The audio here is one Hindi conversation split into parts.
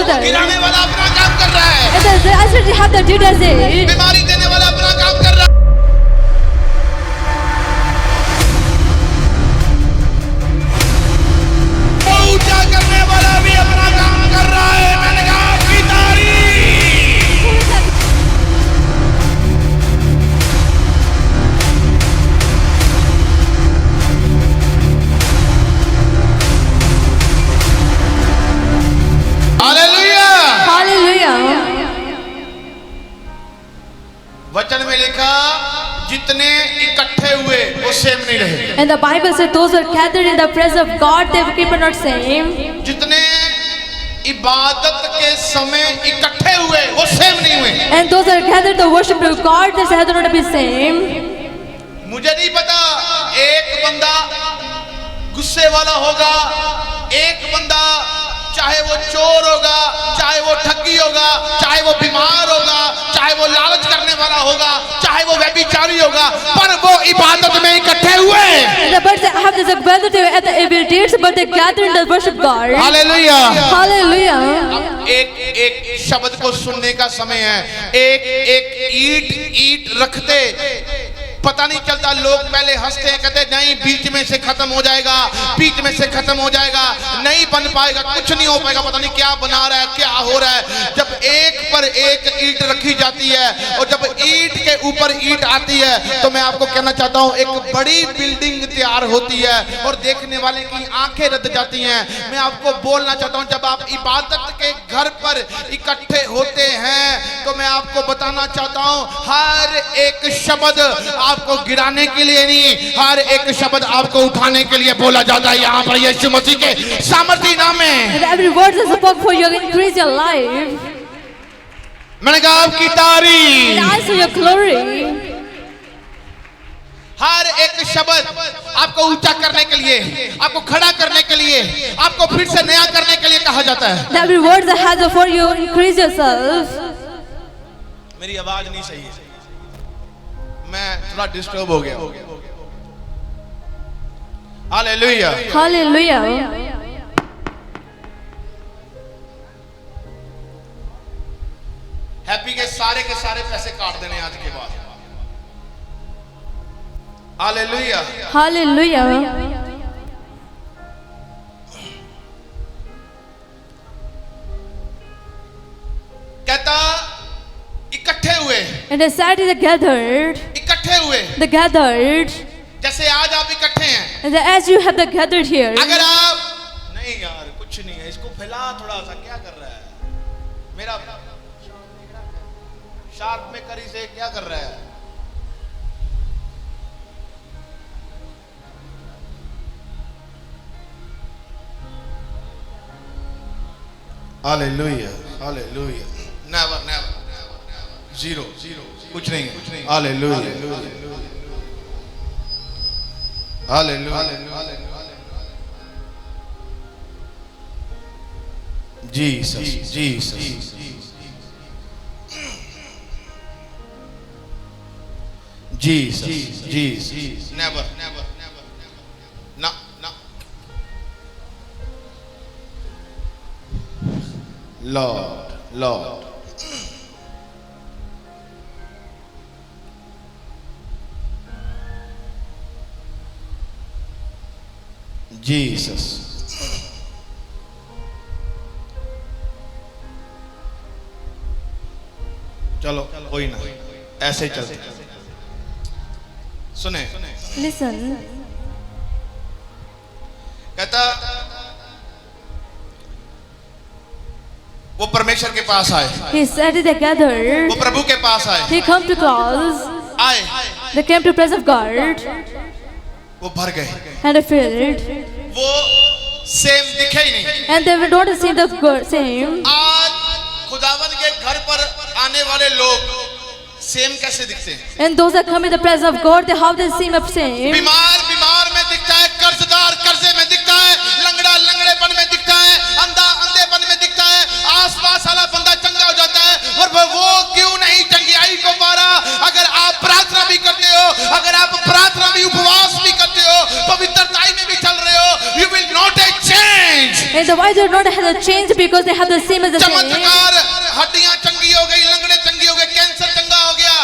together. गिराने वाला अपना काम कर रहा है, And the actually have the did as it. बीमारी देने वाला अपना काम कर रहा है, ऊंचा करने वाला भी अपना काम कर रहा है। मैंने कहा आपकी तारीफ। हालेलुया। Hallelujah. वचन में लिखा जितने इकट्ठे हुए वो सेम नहीं रहे। And the Bible said those who are gathered in the presence of God, they were not same. जितने इबादत के समय इकट्ठे हुए वो सेम नहीं हुए। And those that are gathered to worship to God, they have not be same. मुझे नहीं पता, एक बंदा गुस्से वाला होगा, एक बंदा चाहे वो चोर होगा, चाहे वो ठगी होगा, चाहे वो बीमार होगा, चाहे वो लालच करने वाला होगा, चाहे वो व्यभिचारी होगा, पर वो इबादत में इकट्ठे हुए। The birds that have this ability at the evil deeds, but they gather in the worship God. Hallelujah. Hallelujah. अब एक शब्द को सुनने का समय है। एक ईंट रखते पता नहीं चलता, लोग पहले हंसते हैं, कहते नहीं बीच में से खत्म हो जाएगा, बीच में से खत्म हो जाएगा, नहीं बन पाएगा, कुछ नहीं हो पाएगा, पता नहीं क्या बना रहा है, क्या हो रहा है। जब एक पर एक ईंट रखी जाती है और जब ईंट के ऊपर ईंट आती है, तो मैं आपको कहना चाहता हूं एक बड़ी बिल्डिंग तैयार होती है और देखने वाले की आंखें रद जाती हैं। मैं आपको बोलना चाहता हूं, जब आप इबादत के घर पर इकट्ठे होते हैं तो मैं आपको बताना चाहता हूं, हर एक शब्द आपको गिराने के लिए नहीं, हर एक शब्द आपको उठाने के लिए बोला जाता है। यहाँ पर यीशु मसीह के सामर्थी नाम में And every word is spoken for you, increase your life. मैंने कहा आपकी तारीफ। And answer your glory. हर एक शब्द आपको ऊंचा करने के लिए, आपको खड़ा करने के लिए, आपको फिर से नया करने के लिए कहा जाता है। And every word that has for you, increase yourself. मेरी आवाज नहीं सही है, मैं थोड़ा डिस्टर्ब हो गया। हालेलुया। Hallelujah. हैप्पी के सारे पैसे काट देने आज के बाद। हालेलुया। Hallelujah. कहता इकट्ठे हुए, And the Saturday they gathered. इकट्ठे हुए, They gathered. जैसे आज आप इकट्ठे हैं। And as you have the gathered here. अगर आप नहीं यार कुछ नहीं है, इसको फैला थोड़ा सा, क्या कर रहा है मेरा शार्प में करी से, क्या कर रहा है। Hallelujah, hallelujah. Never never, zero कुछ नहीं है। Hallelujah, hallelujah. Jesus, Jesus, Jesus, Jesus. Never never ना ना। Lord, Lord. जीसस। चलो कोई ना, ऐसे चलते। सुने, Listen. कहता वो परमेश्वर के पास आए, He said they gathered. वो प्रभु के पास आए, He come to cause. आए, They came to presence of God. वो भर गए, And they filled. वो सेम दिखे ही नहीं। And they were not the same. आज खुदावन के घर पर आने वाले लोग सेम कैसे दिखते हैं? And those that come in the presence of God, they how they seem of same. बीमार बीमार में दिखता है, कर्जदार कर्जे में दिखता है, लंगड़ा लंगड़ेपन में दिखता है, अंधा अंधेपन में दिखता है, आसपास वाला बंदा चंगा हो जाता है, और वो क्यों नहीं चंगियाई को पा रहा? अगर आप प्रार्थना भी करते हो, अगर आप प्रार्थना भी उपवास भी करते हो, पवित्रता में भी चल रहे हो, you will not a change. And the why they do not have the change because they have the same as the same. चमत्कार, हड्डियां चंगी हो गई, लंगड़े चंगी हो गए, कैंसर चंगा हो गया,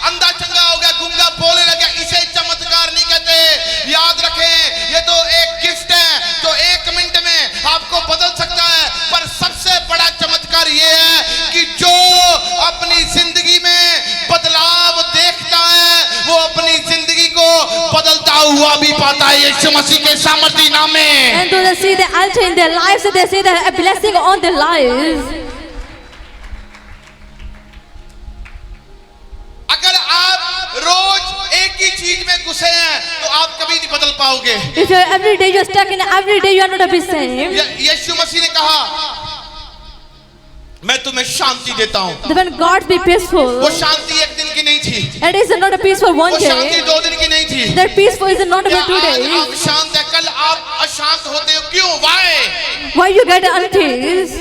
अंधा चंगा हो गया, गूंगा बोलने लगा, इसे चमत्कार नहीं कहते। याद रखें, ये तो एक गिफ्ट है तो 1 मिनट में आपको बदल सकता है, पर सबसे बड़ा चमत्कार ये है कि जो अपनी जिंदगी में बदलाव देखता है वो अपनी जिंदगी को बदलता हुआ भी पाता है यीशु मसीह के सामर्थी नाम में। And to see the altar in their lives, they see the blessing on their lives. अगर आप रोज एक ही चीज में घुसे हैं तो आप कभी नहीं बदल पाओगे। If you're every day you're stuck in every day, you are not the same. यीशु मसीह ने कहा मैं तुम्हें शांति देता हूँ। When God be peaceful, वो शांति एक दिन की नहीं थी, it is not a peaceful one वो शांति day. 2 दिन की नहीं थी। That peaceful is not क्या about 2 आज days. आप शांत है, कल आप अशांत होते हो, क्यों? Why? Why you get unpeace?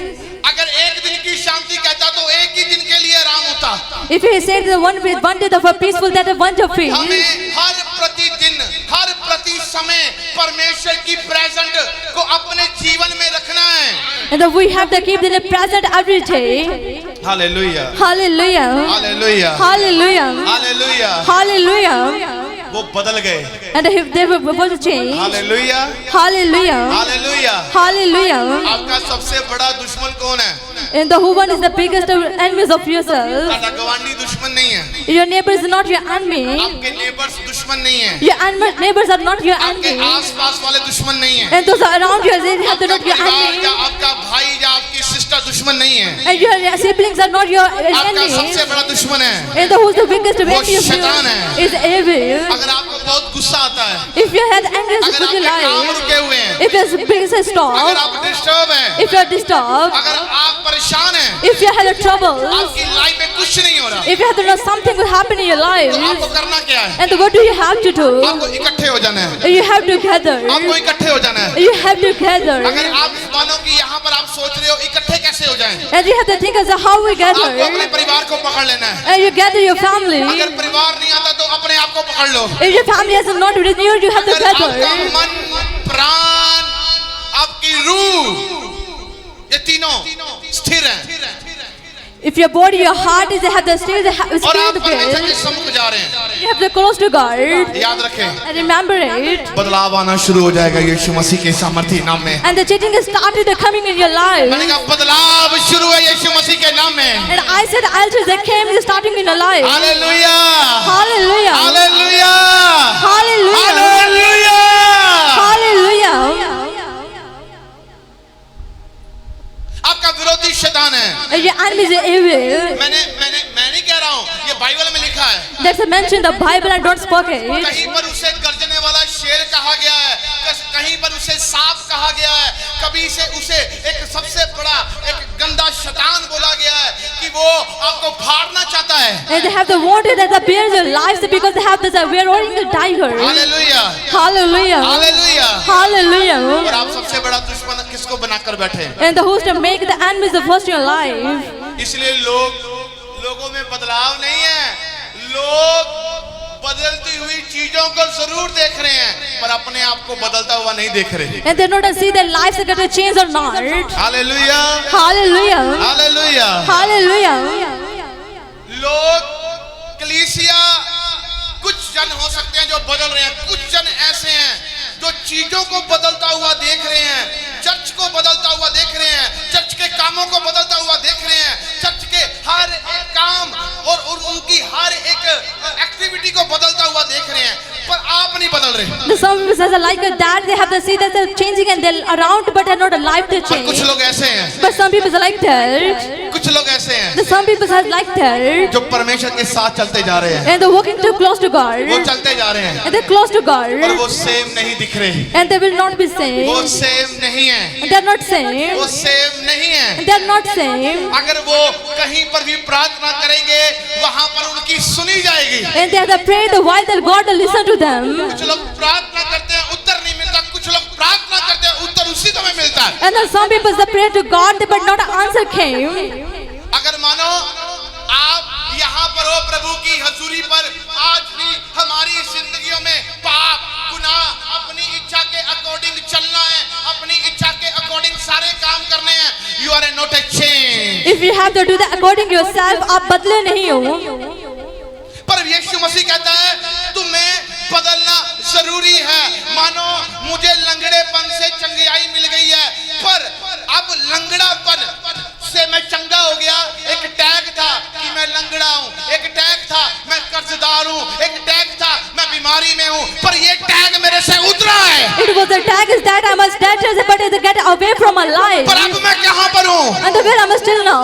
अगर एक दिन की शांति कहता तो एक ही दिन के लिए आराम होता। If he said the one day of a peaceful, that is one of peace. हमें हर प्रतिदिन, हर प्रति समय परमेश्वर की प्रेजेंट को अपने जीवन में रखना है। And that we have to keep in the present every day. Hallelujah, Hallelujah. Hallelujah, Hallelujah. Hallelujah. Hallelujah. वो बदल गए। And they were able to change. Hallelujah, Hallelujah. Hallelujah. Hallelujah. आपका सबसे बड़ा दुश्मन कौन है? And the who one is the biggest enemies of yourself. आपका गवांडी दुश्मन नहीं है। Your neighbor is not your enemy. आपके नेबर्स दुश्मन नहीं है। Your neighbors are not your आपके enemy. आसपास वाले दुश्मन नहीं है। And those around you, they have to आपका not your परिवार enemy. या आपका भाई या आपकी सिस्टर दुश्मन नहीं है। And your siblings are not your आपका enemy. सबसे बड़ा दुश्मन है। And the who's the biggest वो enemy of शैतान है। you is evil. अगर आपको बहुत गुस्सा आता है, If you had anger अगर in your आपके काम life, रुके हुए हैं, if your business अगर stop, आप डिस्टर्ब हैं, if you are disturbed, अगर आप परेशान हैं, if you had a trouble, आपकी लाइफ में कुछ नहीं हो रहा, if you have to know something will happen in your तो life, आपको करना क्या है? and what do you have to do? आपको इकट्ठे हो जाना है। You have to gather. आपको इकट्ठे हो जाना है। You have to gather. अगर आप मानो कि यहाँ पर आप सोच रहे हो इकट्ठे कैसे हो जाएं, And you have to think as to how we आपको अपने gather. परिवार को पकड़ लेना है। And you gather your family. अगर परिवार नहीं आता तो अपने आप को पकड़ लो। If your family has not renewed, you have to अगर आपका gather. मन, प्राण, आपकी रूह, ये तीनों स्थिर हैं If your body, your heart is have to stay, और stay आप the परमेश्वर के place. सम्मुख जा रहे हैं, You have to close to God. याद रखें, And remember it. बदलाव आना शुरू हो जाएगा यीशु मसीह के सामर्थी नाम में। And the changing has started coming in your life. मैंने कहा बदलाव शुरू है यीशु मसीह के नाम में। And I said altars that came is starting in your life. Hallelujah, Hallelujah. Hallelujah, Hallelujah. Hallelujah. Hallelujah. आपका विरोधी शैतान है। And your enemy is evil. मैं नहीं कह रहा हूँ, ये बाइबल में लिखा है। That's mentioned in the Bible and don't spoke it. कहीं पर उसे गर्जने वाला शेर कहा गया है, कहीं पर उसे सांप कहा गया है, कभी से उसे एक सबसे बड़ा एक गंदा शैतान बोला गया है कि वो आपको फाड़ना चाहता है। And they have the wanted that the bears their lives because they have this we are rolling the tiger. Hallelujah, Hallelujah. Hallelujah. Hallelujah. और आप सबसे बड़ा दुश्मन किसको बनाकर बैठे हैं? And the host to make the enemies the first in your life. इसलिए लोगों में बदलाव नहीं है। लोग बदलती हुई चीजों को जरूर देख रहे हैं पर अपने आप को बदलता हुआ नहीं देख रहे। And they not see their lives are going to change or not. Hallelujah, Hallelujah. Hallelujah. Hallelujah. लोग कलीसिया, कुछ जन हो सकते हैं जो बदल रहे हैं, कुछ जन ऐसे हैं जो चीजों को बदलता हुआ देख रहे हैं, चर्च को बदलता हुआ देख रहे हैं, चर्च के कामों को बदलता हुआ देख रहे हैं, चर्च के हर एक काम और उनकी हर एक एक्टिविटी को बदलता हुआ देख रहे हैं, पर आप नहीं बदल रहे। The some people says like that they have to see that they're changing and they're around but they're not alive to पर change. कुछ लोग ऐसे हैं, But some people are like that. कुछ लोग ऐसे हैं The some people are like that. जो परमेश्वर के साथ चलते जा रहे हैं, And they're walking too close to God. वो चलते जा रहे हैं And they're close to और God. वो सेम नहीं दिख रहे। And they will not be saved. वो सेम नहीं है, And they're not वो saved. सेम नहीं है। And they're not saved. अगर वो कहीं पर भी प्रार्थना करेंगे वहां पर उनकी सुनी जाएगी। And they have to pray the while that God will listen to them. कुछ लोग प्रार्थना करते हैं उत्तर नहीं मिलता, कुछ लोग प्रार्थना करते हैं उत्तर उसी समय मिलता है। And then some people they pray to God but not an answer came. अगर मानो आप यहाँ पर हो प्रभु की हजूरी पर, आज भी हमारी जिंदगियों में पाप गुनाह अपनी इच्छा के अकॉर्डिंग चलना है, अपनी इच्छा के अकॉर्डिंग सारे you have to do that according to yourself, आप बदले नहीं हो. पर यीशु मसीह कहता है तुम्हें बदलना जरूरी है. मानो मुझे लंगड़ेपन से चंगाई मिल गई है, पर अब लंगड़ापन से मैं चंगा हो गया. एक टैग था कि मैं लंगड़ा हूँ, एक टैग था मैं कर्जदार हूँ, एक टैग था मैं बीमारी में हूँ, पर ये टैग मेरे से उतरा है. It was the tag is that I must dead, but to get away from my life. पर अब मैं कहाँ पर हूँ? And where am I still now?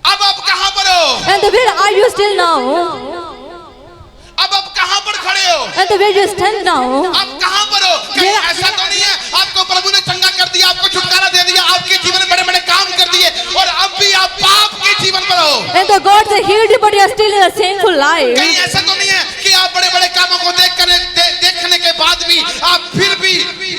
अब आप कहाँ पर हो? And where are you still now? अब आप कहाँ पर खड़े हो? And where you stand now? आप कहाँ पर हो? कहीं ऐसा तो नहीं है आपको प्रभु ने चंगा कर दिया, आपको छुटकारा दे दिया, आपके जीवन में बड़े बड़े काम कर दिए और अब भी आप पाप के जीवन पर हो? And the God has healed you, but you are still in a sinful life. कहीं ऐसा तो नहीं है कि आप बड़े बड़े कामों को देखने के बाद भी आप फिर भी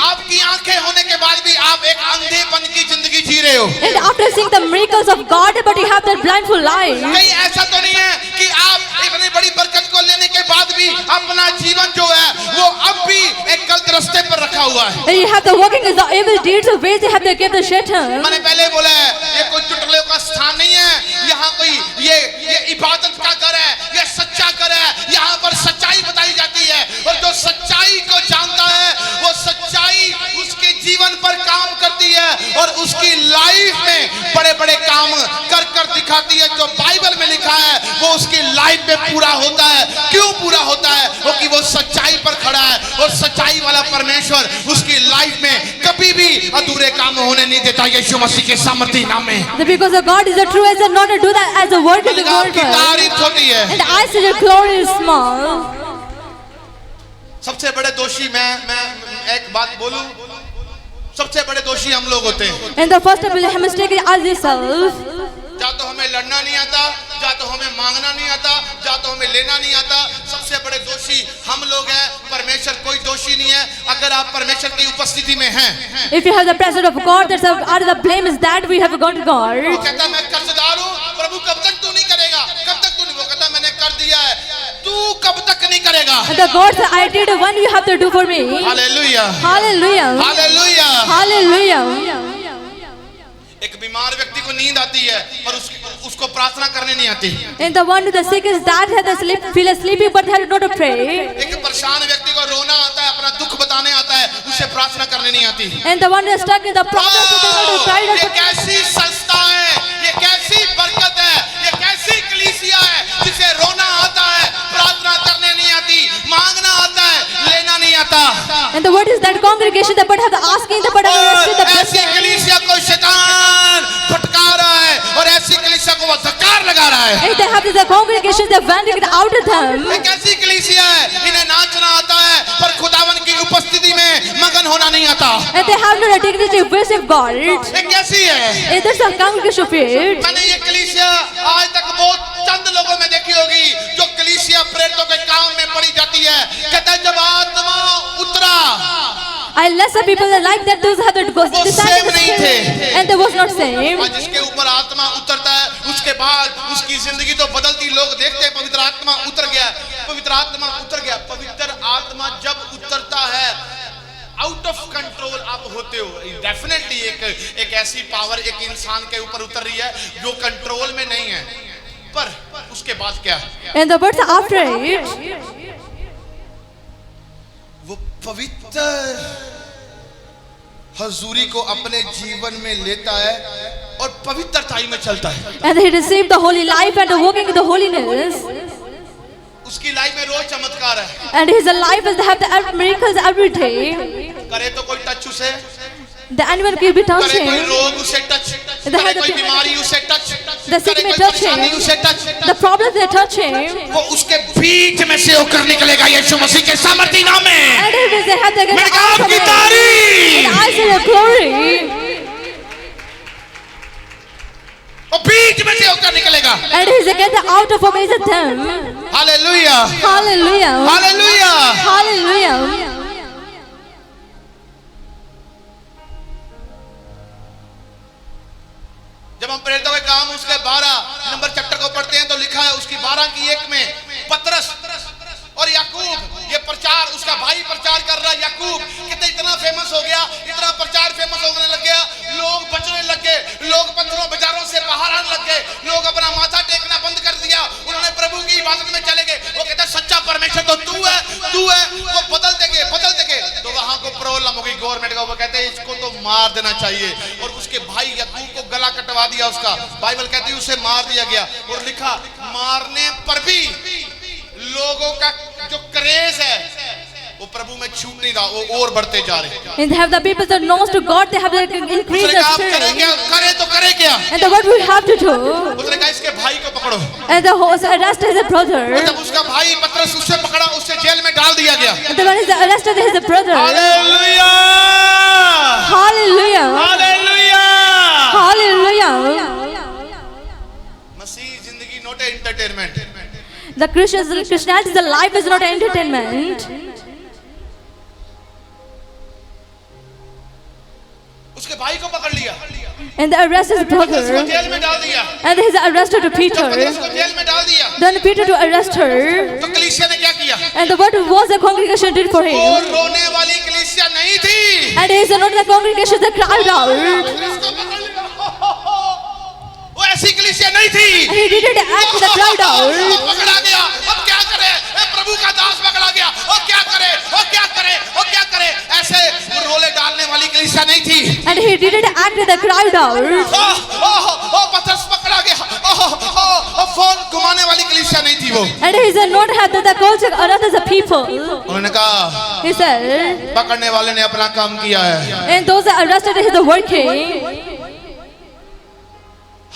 आपकी आंखें होने के बाद भी आप एक अंधेपन की जिंदगी जी रहे हो? And after seeing the miracles of God, but you have that blindful life. कहीं ऐसा तो नहीं है कि आप इतनी बड़ी बरकत को लेने के बाद भी अपना जीवन जो है वो अब भी एक गलत रास्ते पर रखा हुआ है? And you have the working is the evil deeds of ways you have to give the Satan. मैंने पहले बोला है ये कोई चुटकुलों का स्थान नहीं है, यहाँ कोई ये इबादत का घर है, ये सच्चा घर है. यहाँ पर सच्चाई बताई जाती है और जो सच्चाई को जानता है वो सच्चाई उसके जीवन पर काम करती है और उसकी लाइफ में बड़े बड़े काम कर कर दिखाती है. जो बाइबल में लिखा है वो उसकी लाइफ में पूरा होता है. क्यों पूरा होता है? क्योंकि वो सच्चाई पर खड़ा है और सच्चाई वाला परमेश्वर उसकी लाइफ में कभी भी अधूरे काम होने नहीं देता. यीशु मसीह के सामर्थी नाम में. Because the God is the true as not to do that as a work of the God. की तारीफ होती है. And I say the glory is small. सबसे बड़े दोषी मैं एक बात बोलूं, सबसे बड़े दोषी हम लोग होते हैं. And the first of all mistake is ourselves. या तो हमें लड़ना नहीं आता, या तो हमें मांगना नहीं आता, या तो हमें लेना नहीं आता. सबसे बड़े दोषी हम लोग हैं. परमेश्वर कोई दोषी नहीं है अगर आप परमेश्वर की उपस्थिति में हैं. If you have the presence of God, that's out of the blame is that we have gone to God. वो कहता मैं कर्जदार हूँ, प्रभु कब तक तू नहीं करेगा, कब तक तू नहीं. वो कहता मैंने कर दिया है, तू कब तक नहीं करेगा. And the God said, I did one you have to do for me. Hallelujah, Hallelujah. Hallelujah. Hallelujah. एक बीमार व्यक्ति को नींद आती है पर उसको प्रार्थना करने नहीं आती. And the one who the sick is that has the feel sleepy but has not to pray. एक परेशान व्यक्ति को रोना आता है, अपना दुख बताने आता है, उसे प्रार्थना करने नहीं आती. And the one who is stuck in the problem so they not to cry. ये कैसी संस्था है, ये कैसी बरकत है, ये कैसी कलीसिया है जिसे रोना आता है, प्रार्थना करने नहीं आती, मांगना आता है, लेना नहीं आता. And the word is that congregation that but have the asking the but have the ऐसी कलीसिया को शैतान फटका रहा है और ऐसी कलीसिया को वो धक्कार लगा रहा है. And they have the congregation that vending it out of them. ये कैसी कलीसिया है, इन्हें नाचना आता है पर खुदावन की उपस्थिति में मगन होना नहीं आता. And they have not a dignity of worship God. ये कैसी है? And there's a congregation of it. मैंने ये कलीसिया आज तक बहुत चंद लोगों में देखी होगी जो कलीसिया प्रेरितों के काम में पड़ी जाती है. कहता है जब आत्मा उतरा I less of people that like that those have to go वो सेम नहीं थे. and they was not same. आज जिसके ऊपर आत्मा उतरता है उसके बाद उसकी जिंदगी तो बदलती. लोग देखते हैं पवित्र आत्मा उतर गया, पवित्र आत्मा उतर गया. पवित्र आत्मा जब उतरता है आउट ऑफ कंट्रोल आप होते हो. डेफिनेटली एक ऐसी पावर एक इंसान के ऊपर उतर रही है जो कंट्रोल में नहीं है. पर उसके बाद क्या? And the words after it, वो पवित्र हजूरी को अपने जीवन में लेता है और पवित्रताई में चलता है. and he received the holy life and walking in the holiness. उसकी लाइफ में रोज चमत्कार है. And his life is to have the miracles every day. करे तो कोई टच उसे, The animal will be touched करे कोई him. रोग उसे टच, करे कोई बीमारी उसे टच, The sick करे may कोई touch परेशानी him. उसे touch. The problems they touch him. वो उसके बीच में से होकर निकलेगा यीशु मसीह के सामर्थी नाम में. And if they have the मैंने कहा out of आपकी it. तारीफ. And I say the glory. वो बीच में से होकर निकलेगा. And he said get out of amazing them. Hallelujah, Hallelujah. Hallelujah. Hallelujah. जब हम प्रेरितों के काम उसके 12 नंबर चैप्टर को पढ़ते हैं तो लिखा है उसकी 12 की 1 में पतरस और याकूब ये प्रचार, उसका भाई प्रचार कर रहा है. याकूब कितना इतना फेमस हो गया, इतना प्रचार फेमस होने लग गया, लोग बचने लग गए, लोग पत्थरों गवर्नमेंट का, वो कहते हैं इसको तो मार देना चाहिए, और उसके भाई याकूब को गला कटवा दिया उसका। बाइबल कहती है उसे मार दिया गया, और लिखा मारने पर भी लोगों का जो क्रेज है वो प्रभु में छूट नहीं रहा, वो और बढ़ते जा रहे हैं। And they have the people that knows to God, they have the increase the आप spirit. करें क्या, करे तो करे क्या? And then what we have to do? उसने कहा इसके भाई को पकड़ो। And the host arrested his brother. जब उसका भाई पतरस उससे पकड़ा, उससे जेल में डाल दिया गया। And the one is arrested his brother. Hallelujah, Hallelujah. Hallelujah. Hallelujah. मसीह जिंदगी not entertainment. The Christianity, the life is not entertainment. उसके भाई को पकड़ लिया, And they arrested his brother. उसको जेल में डाल दिया। And he's arrested to Peter. उसको जेल में डाल दिया। Then Peter to arrest her. तो कलीसिया ने क्या किया? And what was the congregation did for वो him? रोने वाली कलीसिया नहीं थी। And he is not the congregation that cried out. इसको पकड़ लिया। वो ऐसी कलीसिया नहीं थी। And he didn't act with a cried out. पकड़ा गया, अब क्या करे? प्रभु का दास पकड़ा गया, और क्या करे, और क्या करे, और क्या करे? ऐसे वो रोले डालने वाली कलीसिया नहीं थी। And he didn't act with a cried out. पतरस पकड़ा गया, फोन घुमाने वाली कलीसिया नहीं थी वो। And he said not had the culture or others the people. उन्होंने कहा He said, पकड़ने वाले ने अपना काम किया है, and those that arrested is the working.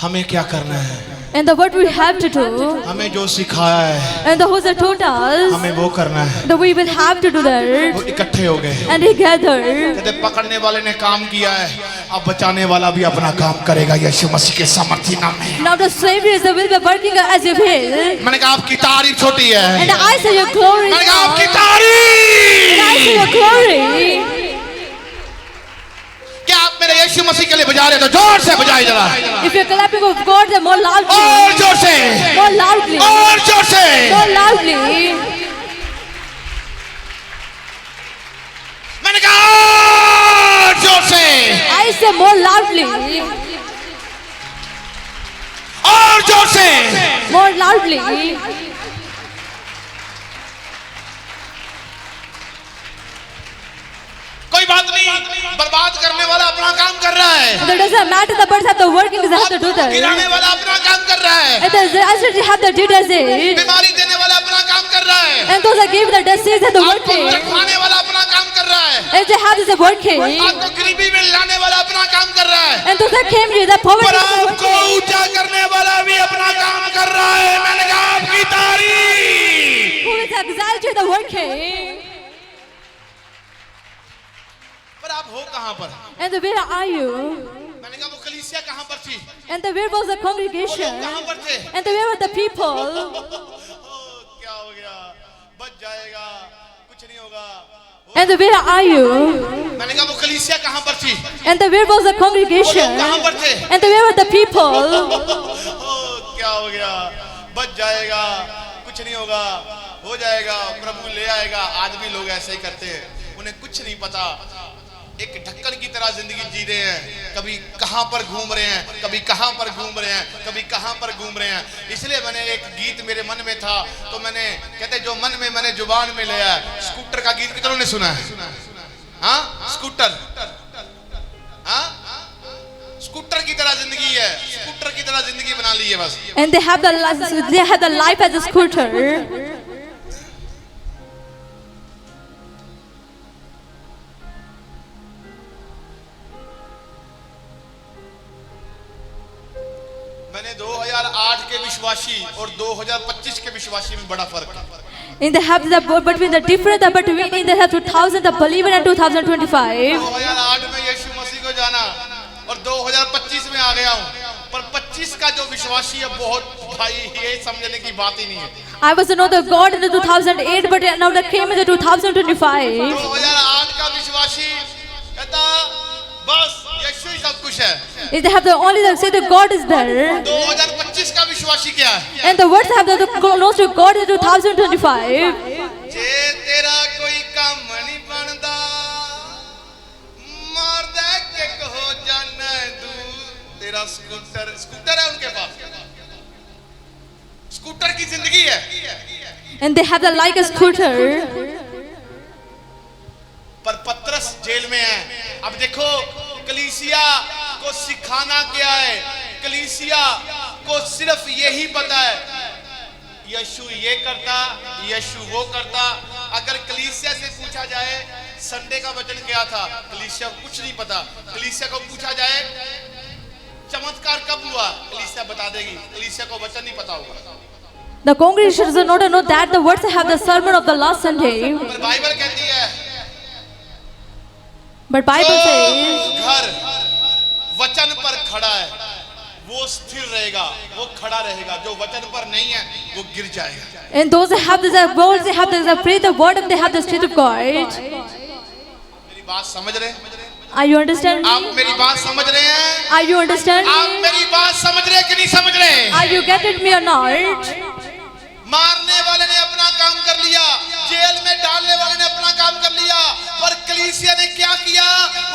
हमें क्या करना है? And the what we have to do. हमें जो सिखाया है And the who's that taught us. हमें वो करना है। That we will have to do वो that. इकट्ठे हो गए। And he gathered. कहते पकड़ने वाले ने काम किया है, अब बचाने वाला भी अपना काम करेगा यीशु मसीह के सामर्थी नाम में। Now the Savior is the will be working as you will. मैंने कहा आपकी तारीफ छोटी है। And I say your glory. मैंने कहा आपकी And I say your तारीफ। glory. क्या आप मेरे यीशु मसीह के लिए बजा रहे हो तो जोर से बजाइए जरा, If you're clapping of God, then more loudly. और जोर से, More loudly. और जोर से। More loudly. मैंने कहा और जोर से, I say more loudly. और जोर से। More loudly. कोई बात नहीं, बर्बाद करने वाला अपना काम कर रहा है, It doesn't matter the birds have the working, they have to do that. गिराने वाला अपना काम कर रहा है, And the actually have the did as it. बीमारी देने वाला अपना काम कर रहा है, And those that give the disease have the आपको working. रखवाने वाला अपना काम कर रहा है, And they have is the working. आपको गरीबी में लाने वाला अपना काम कर रहा है, And those that came with the पर poverty. आपको ऊंचा करने वाला भी अपना काम कर रहा है। मैंने कहा आपकी तारीफ। Who is exalted the working. पर आप हो कहां पर? And where are you? मैंने कहा वो कलीसिया कहां पर थी, And where was the वो congregation? लोग कहां पर थे? And where were the people? क्या हो गया, बच जाएगा, कुछ नहीं होगा। And where are you? मैंने कहा वो कलीसिया कहां पर थी, And where was the वो लोग congregation? कहां पर थे? And where were the people? क्या हो गया, बच जाएगा, कुछ नहीं होगा, हो जाएगा, प्रभु ले आएगा। आज भी लोग ऐसे ही करते हैं, उन्हें कुछ नहीं पता, एक ढक्कन की तरह जिंदगी जी रहे हैं, कभी कहां पर घूम रहे हैं, कभी कहां पर घूम रहे हैं, कभी कहां पर घूम रहे हैं। इसलिए मैंने एक गीत मेरे मन में था, तो मैंने कहते जो मन में मैंने जुबान में लिया है। स्कूटर का गीत कितनों ने सुना है? हाँ, स्कूटर, हाँ, स्कूटर की तरह जिंदगी है, स्कूटर की तरह जिंदगी बना ली है बस। And they have the life as a scooter. मैंने 2008 के विश्वासी और 2025 के विश्वासी में बड़ा फर्क है। And they have the between the difference between they have 2000 the believer and 2025. 2008 में यीशु मसीह को जाना और 2025 में आ गया हूँ, पर 25 का जो विश्वासी है बहुत भाई ये समझने की बात ही नहीं है। I was not the God in the 2008, but now that came in the 2025. 2008 का विश्वासी कहता बस यीशु ही सब कुछ है। They have the only the say the God is there. 2025 का विश्वासी क्या है? And the words have the close to God in 2025. जे तेरा कोई काम नहीं बनदा मार दे के कहो जाने दू। तेरा स्कूटर, स्कूटर है उनके पास, स्कूटर की जिंदगी है। And they have the like a scooter. पर पतरस जेल में है। अब देखो कलीसिया को सिखाना क्या है, कलीसिया को सिर्फ यही पता है यीशु ये करता, यीशु वो करता। अगर कलीसिया से पूछा जाए संडे का वचन क्या था, कलीसिया को कुछ नहीं पता। कलीसिया को पूछा जाए चमत्कार कब हुआ, कलीसिया बता देगी, कलीसिया को वचन नहीं पता होगा। The congregation does not know that the words have the sermon of the last Sunday. पर बाइबल कहती है But Bible says घर वचन पर खड़ा है वो स्थिर रहेगा, वो खड़ा रहेगा। जो वचन पर नहीं है वो गिर जाएगा। and those that have the words, they have the faith, the word, and they have the spirit of God. मेरी बात समझ रहे हैं? Are you understanding? आप मेरी बात समझ रहे हैं? Are you understanding? आप मेरी बात समझ रहे हैं कि नहीं समझ रहे? Are you getting me or not? मारने वाले ने अपना काम कर लिया, जेल में डालने वाले ने अपना काम कर लिया, पर कलीसिया ने क्या किया?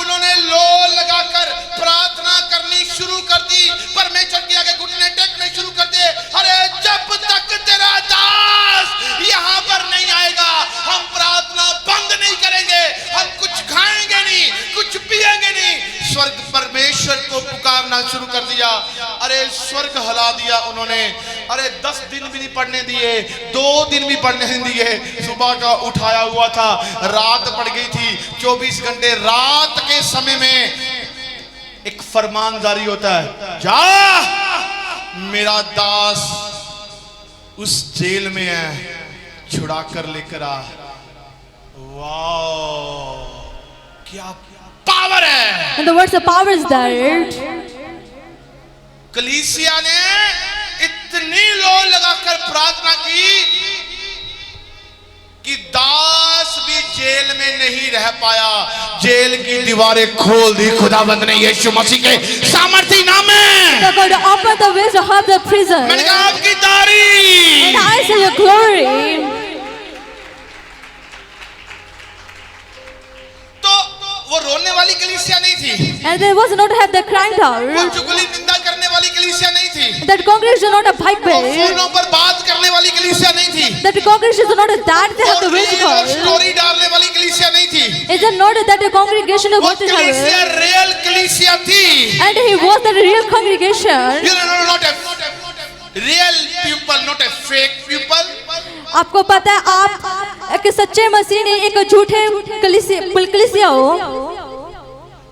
उन्होंने लो लगाकर प्रार्थना करनी शुरू कर दी, परमेश्वर के आगे घुटने टेकने शुरू कर दे। अरे जब तक तेरा दास यहाँ पर नहीं आएगा हम प्रार्थना बंद नहीं करेंगे, हम कुछ खाएंगे नहीं, कुछ पिएंगे नहीं। स्वर्ग परमेश्वर को पुकारना शुरू कर दिया। अरे स्वर्ग हिला दिया उन्होंने। अरे 10 दिन भी नहीं पढ़ने दिए, 2 दिन भी पढ़ने नहीं दिए। सुबह का उठाया हुआ था, रात पड़ गई थी। 24 घंटे रात के समय में एक फरमान जारी होता है, जा मेरा दास उस जेल में है, छुड़ा कर लेकर आ। वाह क्या पावर है। And the words of power is there. कलीसिया ने इतनी लो लगाकर प्रार्थना की कि दास भी जेल में नहीं रह पाया। जेल की दीवारें खोल दी खुदावंद ने यीशु मसीह के सामर्थी नाम में। The God opened the ways to have the prison. मैंने कहा आपकी तारीफ। And I say your glory. वो रोने वाली कलीसिया नहीं थी, And there was not have the crying वो out. चुगली निंदा करने वाली कलीसिया नहीं थी, That congregation not a pipe वो bed. फोनों पर बात करने वाली कलीसिया नहीं थी, That congregation not a that they have the और ways to रील और call. स्टोरी डालने वाली कलीसिया नहीं थी। Is it not that the congregation of वो what to कलीसिया have? रियल कलीसिया थी। And he was the real congregation. You know, not a real people, not a fake people. आपको पता है आप एक सच्चे मसीह नहीं, एक झूठे कलीसिया हो।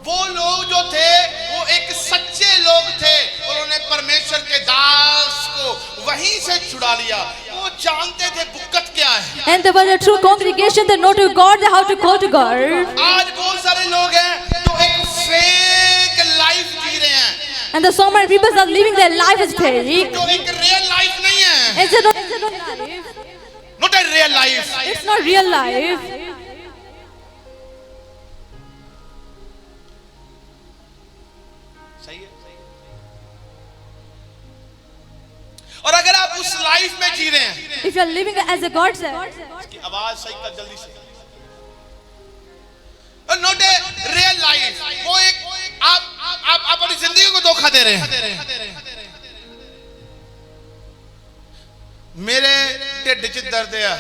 वो लोग जो थे वो एक सच्चे लोग थे, उन्होंने परमेश्वर के दास को वहीं से छुड़ा लिया। वो जानते थे बुक्कत क्या है। And there was a true congregation that know to God how to call to God. आज बहुत सारे लोग हैं जो एक फेक लाइफ जी रहे हैं, And the so many people are living their life as fake. जो एक रियल लाइफ नहीं है। Is it not life? Not a real life. It's not real life. सही है। और अगर आप उस लाइफ में जी रहे हैं, If you are living as a God said, इसकी आवाज सही कर जल्दी से। नॉट ए रियल लाइफ, वो एक आप अपनी जिंदगी को धोखा दे रहे हैं। मेरे ढिड च दर्द है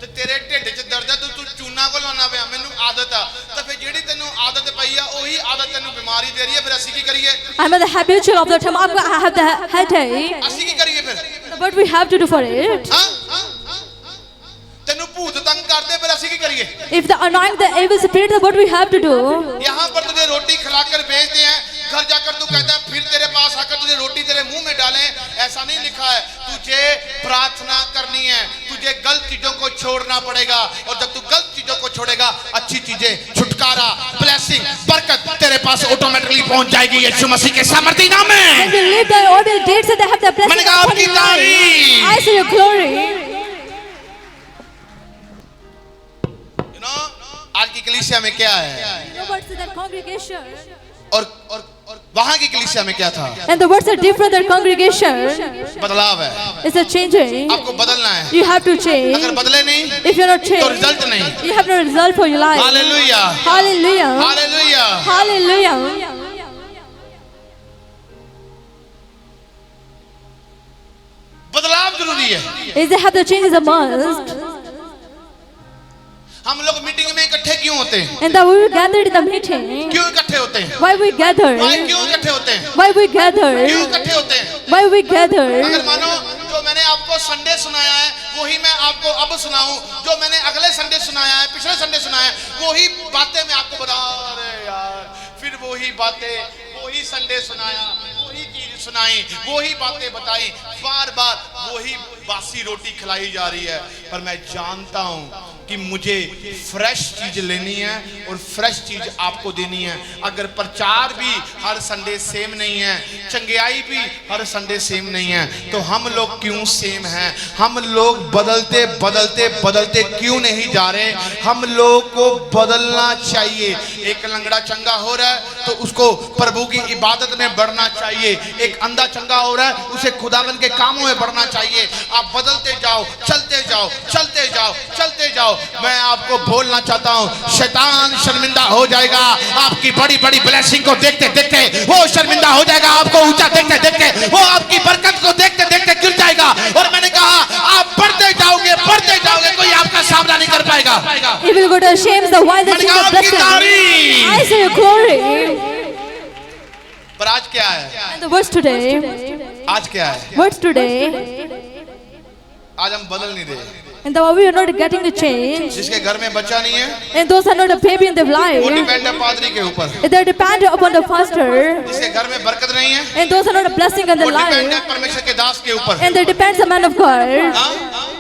ते तेरे ढिड च दर्द है, तू चूना को लाना पिया, मैनू आदत आ, तो फिर जेड़ी तेनू आदत पई आ ओही आदत तेनू बीमारी दे रही है। फिर असि की करिए? I'm the habitual of the time. I have the headache. असि की करिए फिर? What we have to do for it? तेनू भूत तंग करते, फिर असि की करिए? If the anoint the evil spirit, then what we have to do? यहाँ पर तुझे रोटी खिलाकर भेजते हैं, घर जाकर तू कहता है फिर तेरे पास आकर तुझे रोटी तेरे मुंह में डालें। ऐसा नहीं लिखा है। तुझे प्रार्थना करनी है, तुझे गलत चीजों को छोड़ना पड़ेगा, और जब तू गलत चीजों को छोड़ेगा अच्छी चीजें, छुटकारा, ब्लेसिंग, बरकत तेरे पास ऑटोमेटिकली पहुंच जाएगी यीशु मसीह के सामर्थी नाम में। When you live the evil deeds, they have the blessing मैंने कहा upon आपकी your life. तारीफ। I say your glory. आज की कलीसिया में क्या है You know what's that congregation? और वहां की कलीसिया में क्या था? And the words are different than congregation. बदलाव है, It's a changing. आपको बदलना है। You have to change. अगर बदले नहीं If you're not तो changed, रिजल्ट नहीं। you have no result for your life. Hallelujah, Hallelujah. Hallelujah. Hallelujah. बदलाव जरूरी है। Is they have the change is a must. हम लोग मीटिंग में इकट्ठे क्यों क्यों होते हैं? And that we gathered in the meeting. क्यों इकट्ठे होते हैं? Why we gather? क्यों इकट्ठे होते हैं? Why we gather? क्यों इकट्ठे होते हैं? Why we gather? अगर मानो जो मैंने आपको संडे सुनाया है वही मैं आपको अब सुनाऊं, जो मैंने अगले संडे सुनाया है, पिछले संडे सुनाया है, वही बातें मैं आपको बता। अरे यार, फिर वही बातें, वही संडे सुनाया, वही चीज सुनाई, वही बातें बताई, बार बार वही बासी रोटी खिलाई जा रही है। पर मैं जानता हूं कि मुझे फ्रेश चीज लेनी है और फ्रेश चीज आपको देनी है। अगर प्रचार भी हर संडे सेम नहीं है, चंगियाई भी हर संडे सेम नहीं है, तो हम लोग क्यों सेम हैं? हम लोग बदलते बदलते बदलते क्यों नहीं जा रहे? हम लोग को बदलना चाहिए। एक लंगड़ा चंगा हो रहा है तो उसको प्रभु की इबादत में बढ़ना चाहिए। एक अंधा चंगा हो रहा है उसे खुदावन के कामों में बढ़ना चाहिए। आप बदलते जाओ, चलते जाओ, चलते जाओ, चलते जाओ। मैं आपको बोलना चाहता हूं, शैतान शर्मिंदा हो जाएगा आपकी बड़ी बड़ी ब्लेसिंग को देखते देखते। वो शर्मिंदा हो जाएगा आपको ऊंचा देखते देखते। वो आपकी बरकत को देखते देखते गिर जाएगा। और मैंने कहा आप बढ़ते जाओगे, बढ़ते जाओगे, कोई आपका सामना नहीं कर पाएगा। He will go to shame the while that you are blessing. I say your glory. पर आज क्या है? And the words today. आज क्या है? Words today. आज हम बदल नहीं रहे। And the we are not getting the change. जिसके घर में बच्चा नहीं है, And those are not a baby in their वो life. डिपेंड है पादरी के ऊपर। They depend upon the pastor. जिसके घर में बरकत नहीं है, And those are not a blessing in वो their डिपेंड है life. परमेश्वर के दास के ऊपर। And they depends the man of God. हाँ?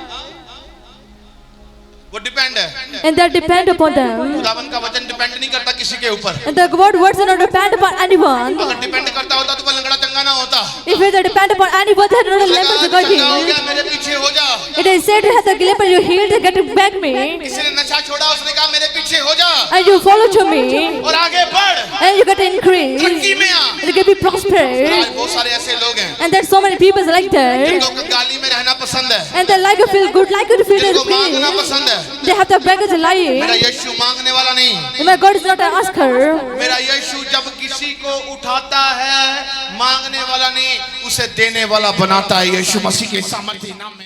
वो डिपेंड है। And they depend upon them. खुदावन का वचन डिपेंड नहीं करता किसी के ऊपर। And the word words are not depend upon anyone. अगर डिपेंड करता होता तो वो लंगड़ा चंगा ना होता। If they depend upon anyone, they are not a lamb of God चंगा हो healed. गया, मेरे पीछे हो जा। It is said to have the leper you healed, they get back me. किसी ने नशा छोड़ा, उसने कहा मेरे पीछे हो जा And you follow to me. और आगे बढ़, And you get increase. तरक्की में आ। And you can be prosperous. आज बहुत सारे ऐसे लोग हैं And there's so many people like that. जिनको कंगाली में रहना पसंद है, And they like to feel good, like to feel जिनको their मांगना pain. पसंद है। They have the beggars मेरा lying. यीशु मांगने वाला नहीं, And my God is not an asker. मेरा यीशु जब किसी को उठाता है मांगने वाला नहीं, उसे देने वाला बनाता है। यीशु मसीह के सामर्थी नाम में।